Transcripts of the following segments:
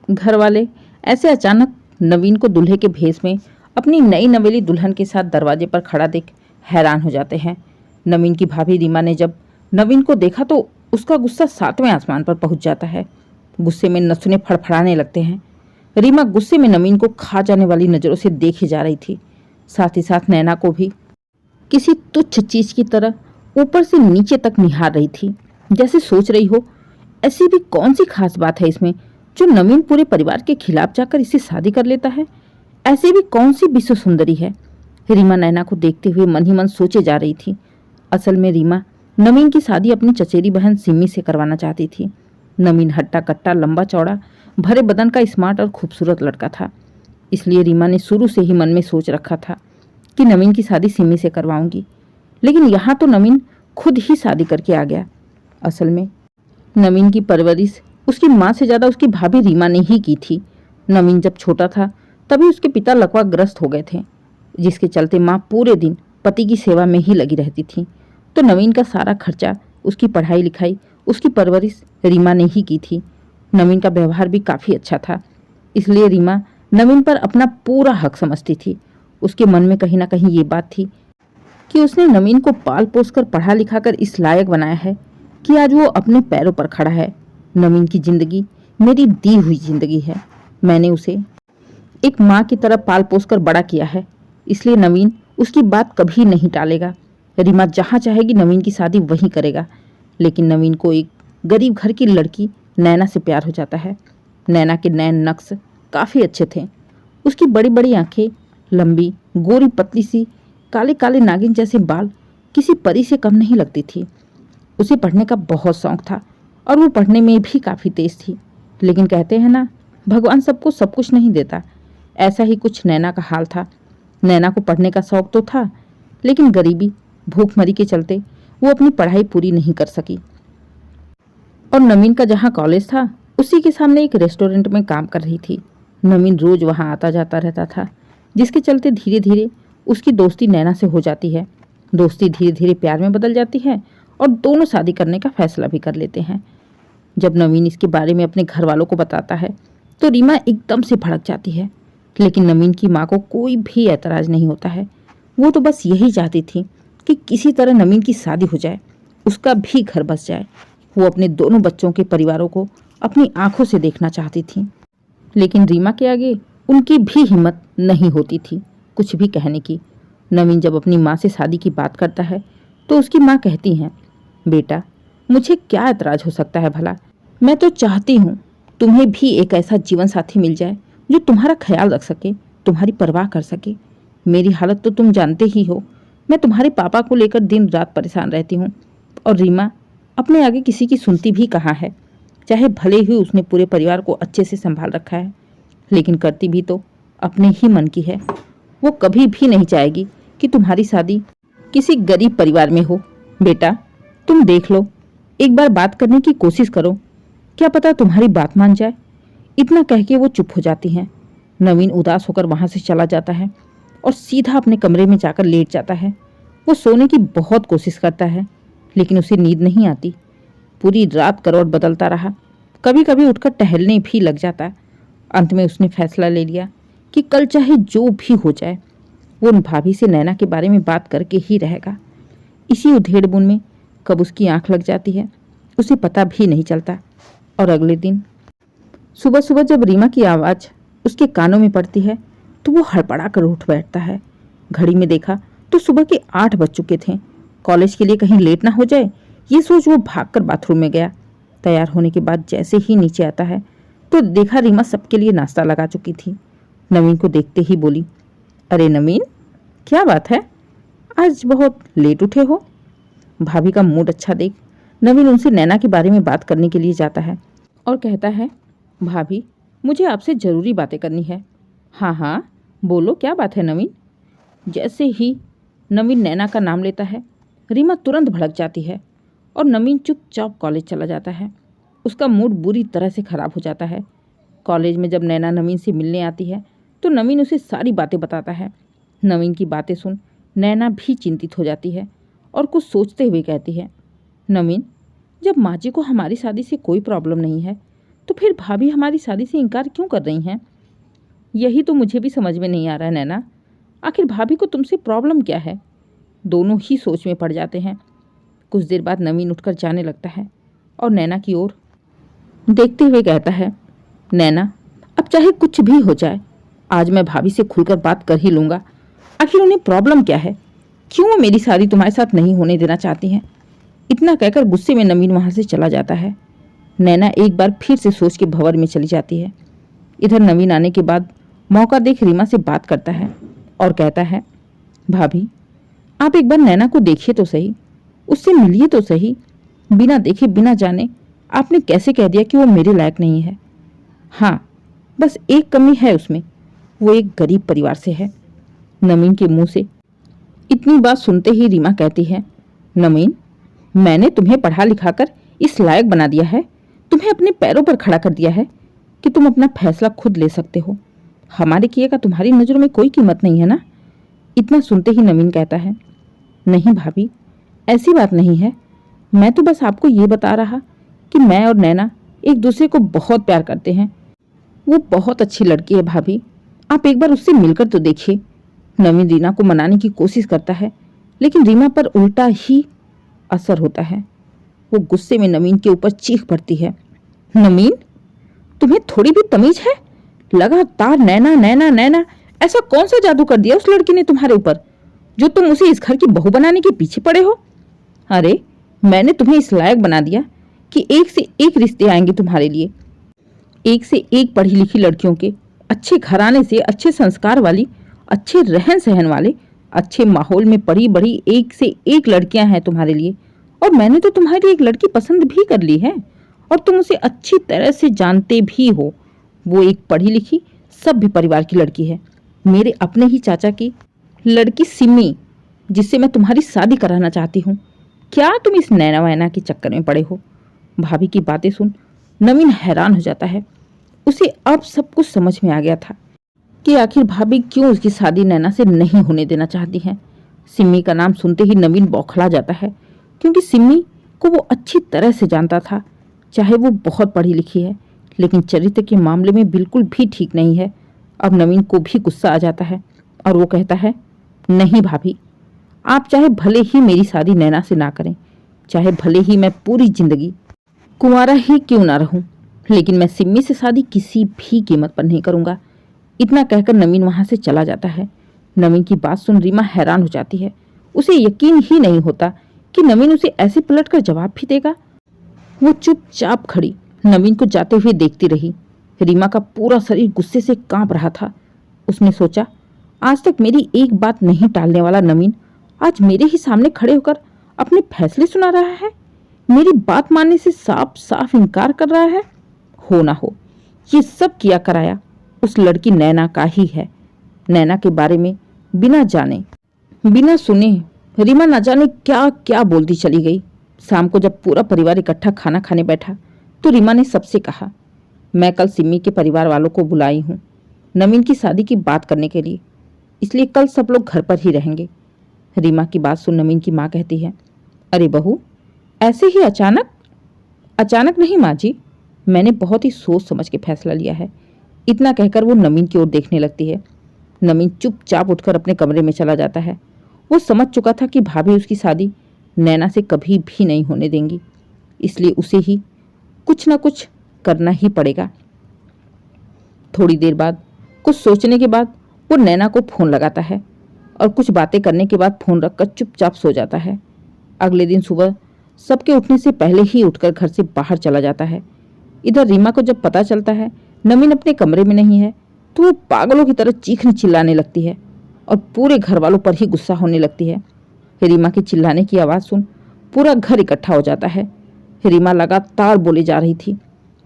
घर वाले ऐसे अचानक नवीन को दूल्हे के भेष में अपनी नई नवेली दुल्हन के साथ दरवाजे पर खड़ा देख हैरान हो जाते हैं। नवीन की भाभी रीमा ने जब नवीन को देखा तो उसका गुस्सा 7वें आसमान पर पहुंच जाता है। गुस्से में नसुने फड़फड़ाने लगते हैं। रीमा गुस्से में नवीन को खा जाने वाली नजरों से देखे जा रही थी। साथ ही साथ नैना को भी किसी तुच्छ चीज की तरह ऊपर से नीचे तक निहार रही थी, जैसे सोच रही हो ऐसी भी कौन सी खास बात है इसमें जो नवीन पूरे परिवार के खिलाफ जाकर इसे शादी कर लेता है। ऐसी भी कौन सी विश्व सुंदरी है। रीमा नैना को देखते हुए मन ही मन सोचे जा रही थी। असल में रीमा नवीन की शादी अपनी चचेरी बहन सिमी से करवाना चाहती थी। नवीन हट्टा कट्टा, लंबा चौड़ा, भरे बदन का स्मार्ट और खूबसूरत लड़का था। इसलिए रीमा ने शुरू से ही मन में सोच रखा था कि नवीन की शादी सिमी से करवाऊंगी। लेकिन यहाँ तो नवीन खुद ही शादी करके आ गया। असल में नवीन की परवरिश उसकी माँ से ज़्यादा उसकी भाभी रीमा ने ही की थी। नवीन जब छोटा था तभी उसके पिता लकवाग्रस्त हो गए थे, जिसके चलते माँ पूरे दिन पति की सेवा में ही लगी रहती थी। तो नवीन का सारा खर्चा, उसकी पढ़ाई लिखाई, उसकी परवरिश रीमा ने ही की थी। नवीन का व्यवहार भी काफ़ी अच्छा था, इसलिए रीमा नवीन पर अपना पूरा हक समझती थी। उसके मन में कहीं ना कहीं ये बात थी कि उसने नवीन को पाल पोस कर पढ़ा लिखा कर इस लायक बनाया है कि आज वो अपने पैरों पर खड़ा है। नवीन की जिंदगी मेरी दी हुई जिंदगी है। मैंने उसे एक माँ की तरह पाल पोस कर बड़ा किया है, इसलिए नवीन उसकी बात कभी नहीं टालेगा। रीमा जहाँ चाहेगी नवीन की शादी वहीं करेगा। लेकिन नवीन को एक गरीब घर की लड़की नैना से प्यार हो जाता है। नैना के नैन नक्श काफ़ी अच्छे थे। उसकी बड़ी बड़ी आंखें, लंबी गोरी पतली सी, काले काले नागिन जैसे बाल किसी परी से कम नहीं लगती थी। उसे पढ़ने का बहुत शौक था और वो पढ़ने में भी काफ़ी तेज थी। लेकिन कहते हैं ना, भगवान सबको सब कुछ नहीं देता। ऐसा ही कुछ नैना का हाल था। नैना को पढ़ने का शौक तो था, लेकिन गरीबी, भूखमरी के चलते वो अपनी पढ़ाई पूरी नहीं कर सकी। और नवीन का जहाँ कॉलेज था उसी के सामने एक रेस्टोरेंट में काम कर रही थी। नवीन रोज वहाँ आता जाता रहता था, जिसके चलते धीरे धीरे उसकी दोस्ती नैना से हो जाती है। दोस्ती धीरे धीरे प्यार में बदल जाती है और दोनों शादी करने का फैसला भी कर लेते हैं। जब नवीन इसके बारे में अपने घर वालों को बताता है तो रीमा एकदम से भड़क जाती है। लेकिन नवीन की माँ को कोई भी ऐतराज नहीं होता है। वो तो बस यही चाहती थी कि किसी तरह नवीन की शादी हो जाए, उसका भी घर बस जाए। वो अपने दोनों बच्चों के परिवारों को अपनी आंखों से देखना चाहती थी। लेकिन रीमा के आगे उनकी भी हिम्मत नहीं होती थी कुछ भी कहने की। नवीन जब अपनी माँ से शादी की बात करता है तो उसकी माँ कहती हैं, बेटा मुझे क्या ऐतराज हो सकता है भला। मैं तो चाहती हूँ तुम्हें भी एक ऐसा जीवन साथी मिल जाए जो तुम्हारा ख्याल रख सके, तुम्हारी परवाह कर सके। मेरी हालत तो तुम जानते ही हो। मैं तुम्हारे पापा को लेकर दिन रात परेशान रहती हूँ और रीमा अपने आगे किसी की सुनती भी कहाँ है। चाहे भले ही उसने पूरे परिवार को अच्छे से संभाल रखा है, लेकिन करती भी तो अपने ही मन की है। वो कभी भी नहीं चाहेगी कि तुम्हारी शादी किसी गरीब परिवार में हो। बेटा तुम देख लो, एक बार बात करने की कोशिश करो, क्या पता तुम्हारी बात मान जाए। इतना कह के वो चुप हो जाती हैं। नवीन उदास होकर वहाँ से चला जाता है और सीधा अपने कमरे में जाकर लेट जाता है। वो सोने की बहुत कोशिश करता है, लेकिन उसे नींद नहीं आती। पूरी रात करवट बदलता रहा, कभी कभी उठकर टहलने भी लग जाता। अंत में उसने फैसला ले लिया कि कल चाहे जो भी हो जाए वो उन भाभी से नैना के बारे में बात करके ही रहेगा। इसी उधेड़-बुन में कब उसकी आंख लग जाती है उसे पता भी नहीं चलता। और अगले दिन सुबह सुबह जब रीमा की आवाज़ उसके कानों में पड़ती है तो वो हड़बड़ा कर उठ बैठता है। घड़ी में देखा तो सुबह के 8 बज चुके थे। कॉलेज के लिए कहीं लेट ना हो जाए, ये सोच वो भागकर बाथरूम में गया। तैयार होने के बाद जैसे ही नीचे आता है तो देखा रीमा सबके लिए नाश्ता लगा चुकी थी। नवीन को देखते ही बोली, अरे नवीन, क्या बात है, आज बहुत लेट उठे हो। भाभी का मूड अच्छा देख नवीन उनसे नैना के बारे में बात करने के लिए जाता है और कहता है, भाभी मुझे आपसे ज़रूरी बातें करनी है। हाँ हाँ बोलो, क्या बात है नवीन। जैसे ही नवीन नैना का नाम लेता है रीमा तुरंत भड़क जाती है और नवीन चुपचाप कॉलेज चला जाता है। उसका मूड बुरी तरह से ख़राब हो जाता है। कॉलेज में जब नैना नवीन से मिलने आती है तो नवीन उसे सारी बातें बताता है। नवीन की बातें सुन नैना भी चिंतित हो जाती है और कुछ सोचते हुए कहती है, नवीन जब माँ जी को हमारी शादी से कोई प्रॉब्लम नहीं है तो फिर भाभी हमारी शादी से इनकार क्यों कर रही हैं? यही तो मुझे भी समझ में नहीं आ रहा है नैना। आखिर भाभी को तुमसे प्रॉब्लम क्या है? दोनों ही सोच में पड़ जाते हैं। कुछ देर बाद नवीन उठकर जाने लगता है और नैना की ओर देखते हुए कहता है, नैना, अब चाहे कुछ भी हो जाए, आज मैं भाभी से खुलकर बात कर ही लूँगा। आखिर उन्हें प्रॉब्लम क्या है? क्यों वो मेरी शादी तुम्हारे साथ नहीं होने देना चाहती हैं? इतना कहकर गुस्से में नवीन वहाँ से चला जाता है। नैना एक बार फिर से सोच के भंवर में चली जाती है। इधर नवीन आने के बाद मौका देख रीमा से बात करता है और कहता है, भाभी, आप एक बार नैना को देखिए तो सही, उससे मिलिए तो सही। बिना देखे बिना जाने आपने कैसे कह दिया कि वो मेरे लायक नहीं है? हाँ, बस एक कमी है उसमें, वो एक गरीब परिवार से है। नवीन के मुंह से इतनी बात सुनते ही रीमा कहती है, नवीन, मैंने तुम्हें पढ़ा लिखा कर इस लायक बना दिया है, तुम्हें अपने पैरों पर खड़ा कर दिया है कि तुम अपना फैसला खुद ले सकते हो। हमारे किए का तुम्हारी नज़रों में कोई कीमत नहीं है ना? इतना सुनते ही नवीन कहता है, नहीं भाभी, ऐसी बात नहीं है। मैं तो बस आपको ये बता रहा कि मैं और नैना एक दूसरे को बहुत प्यार करते हैं। वो बहुत अच्छी लड़की है भाभी, आप एक बार उससे मिलकर तो देखिए। नवीन रीना को मनाने की कोशिश करता है, लेकिन रीमा पर उल्टा ही असर होता है। वो गुस्से में नवीन के ऊपर चीख पड़ती है, नवीन, तुम्हें थोड़ी भी तमीज है? लगातार नैना नैना नैना, ऐसा कौन सा जादू कर दिया उस लड़की ने तुम्हारे ऊपर जो तुम उसे इस घर की बहू बनाने के पीछे पड़े हो? अरे, मैंने तुम्हें इस लायक बना दिया कि एक से एक रिश्ते आएंगे तुम्हारे लिए। एक से एक पढ़ी लिखी लड़कियों के, अच्छे घराने से, अच्छे संस्कार वाली, अच्छे रहन सहन वाले, अच्छे माहौल में पढ़ी बढ़ी एक से एक लड़कियां हैं तुम्हारे लिए। और मैंने तो तुम्हारी एक लड़की पसंद भी कर ली है और तुम उसे अच्छी तरह से जानते भी हो। वो एक पढ़ी लिखी सभ्य परिवार की लड़की है, मेरे अपने ही चाचा की लड़की सिमी, जिससे मैं तुम्हारी शादी कराना चाहती हूँ। क्या तुम इस नैना वैना के चक्कर में पड़े हो? भाभी की बातें सुन नवीन हैरान हो जाता है। उसे अब सब कुछ समझ में आ गया था कि आखिर भाभी क्यों उसकी शादी नैना से नहीं होने देना चाहती हैं। सिमी का नाम सुनते ही नवीन बौखला जाता है, क्योंकि सिमी को वो अच्छी तरह से जानता था। चाहे वो बहुत पढ़ी लिखी है, लेकिन चरित्र के मामले में बिल्कुल भी ठीक नहीं है। अब नवीन को भी गुस्सा आ जाता है और वो कहता है, नहीं भाभी, आप चाहे भले ही मेरी शादी नैना से ना करें, चाहे भले ही मैं पूरी जिंदगी कुंवारा ही क्यों ना रहूं, लेकिन मैं सिम्मी से शादी किसी भी कीमत पर नहीं करूंगा। इतना कहकर नवीन वहां से चला जाता है। नवीन की बात सुन रीमा हैरान हो जाती है। उसे यकीन ही नहीं होता कि नवीन उसे ऐसे पलट कर जवाब भी देगा। वो चुपचाप खड़ी नवीन को जाते हुए देखती रही। रीमा का पूरा शरीर गुस्से से कांप रहा था। उसने सोचा, आज तक मेरी एक बात नहीं टालने वाला नवीन आज मेरे ही सामने खड़े होकर अपने फैसले सुना रहा है, मेरी बात मानने से साफ साफ इनकार कर रहा है। हो ना हो, ये सब किया कराया उस लड़की नैना का ही है। नैना के बारे में बिना जाने बिना सुने रीमा न जाने क्या क्या बोलती चली गई। शाम को जब पूरा परिवार इकट्ठा खाना खाने बैठा तो रीमा ने सबसे कहा, मैं कल सिमी के परिवार वालों को बुलाई हूँ नवीन की शादी की बात करने के लिए, इसलिए कल सब लोग घर पर ही रहेंगे। रीमा की बात सुन नवीन की माँ कहती है, अरे बहू, ऐसे ही अचानक? अचानक नहीं माँ जी, मैंने बहुत ही सोच समझ के फैसला लिया है। इतना कहकर वो नवीन की ओर देखने लगती है। नवीन चुपचाप उठकर अपने कमरे में चला जाता है। वो समझ चुका था कि भाभी उसकी शादी नैना से कभी भी नहीं होने देंगी, इसलिए उसे ही कुछ ना कुछ करना ही पड़ेगा। थोड़ी देर बाद कुछ सोचने के बाद वो नैना को फोन लगाता है और कुछ बातें करने के बाद फोन रखकर चुपचाप सो जाता है। अगले दिन सुबह सबके उठने से पहले ही उठकर घर से बाहर चला जाता है। इधर रीमा को जब पता चलता है नवीन अपने कमरे में नहीं है तो वो पागलों की तरह चीखने चिल्लाने लगती है और पूरे घर वालों पर ही गुस्सा होने लगती है। रीमा के चिल्लाने की आवाज़ सुन पूरा घर इकट्ठा हो जाता है। रीमा लगातार बोले जा रही थी,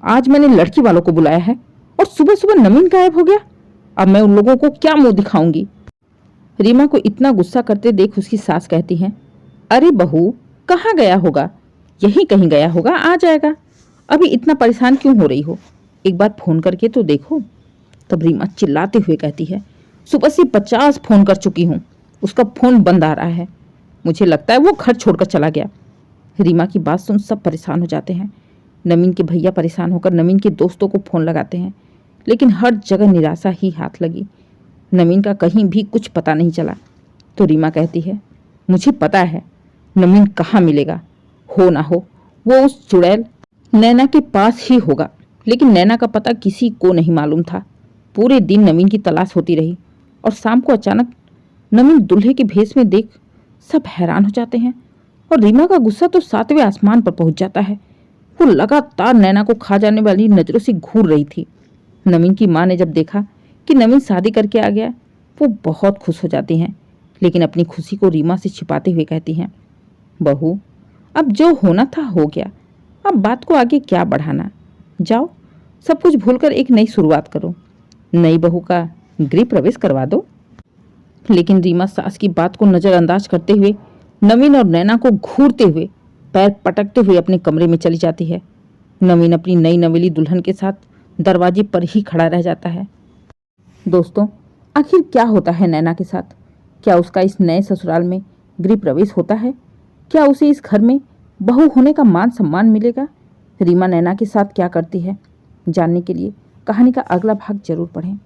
आज मैंने लड़की वालों को बुलाया है और सुबह सुबह नवीन गायब हो गया। अब मैं उन लोगों को क्या मुंह दिखाऊंगी। रीमा को इतना गुस्सा करते देख उसकी सास कहती हैं, अरे बहू, कहाँ गया होगा? यहीं कहीं गया होगा, आ जाएगा। अभी इतना परेशान क्यों हो रही हो? एक बार फोन करके तो देखो। तब रीमा चिल्लाते हुए कहती है, सुबह से 50 फोन कर चुकी हूँ, उसका फोन बंद आ रहा है। मुझे लगता है वो घर छोड़कर चला गया। रीमा की बात सुन सब परेशान हो जाते हैं। नवीन के भैया परेशान होकर नवीन के दोस्तों को फ़ोन लगाते हैं, लेकिन हर जगह निराशा ही हाथ लगी। नवीन का कहीं भी कुछ पता नहीं चला। तो रीमा कहती है, मुझे पता है नवीन कहाँ मिलेगा, हो ना हो वो उस चुड़ैल नैना के पास ही होगा। लेकिन नैना का पता किसी को नहीं मालूम था। पूरे दिन नवीन की तलाश होती रही और शाम को अचानक नवीन दूल्हे के भेष में देख सब हैरान हो जाते हैं और रीमा का गुस्सा तो 7वें आसमान पर पहुंच जाता है। वो लगातार नैना को खा जाने वाली नजरों से घूर रही थी। नवीन की माँ ने जब देखा कि नवीन शादी करके आ गया, वो बहुत खुश हो जाती हैं, लेकिन अपनी खुशी को रीमा से छिपाते हुए कहती हैं, बहू अब जो होना था हो गया, अब बात को आगे क्या बढ़ाना, जाओ सब कुछ भूलकर एक नई शुरुआत करो, नई बहू का गृह प्रवेश करवा दो। लेकिन रीमा सास की बात को नज़रअंदाज करते हुए नवीन और नैना को घूरते हुए पैर पटकते हुए अपने कमरे में चली जाती है। नवीन अपनी नई नवेली दुल्हन के साथ दरवाजे पर ही खड़ा रह जाता है। दोस्तों, आखिर क्या होता है नैना के साथ? क्या उसका इस नए ससुराल में गृह प्रवेश होता है? क्या उसे इस घर में बहू होने का मान सम्मान मिलेगा? रीमा नैना के साथ क्या करती है? जानने के लिए कहानी का अगला भाग जरूर पढ़ें।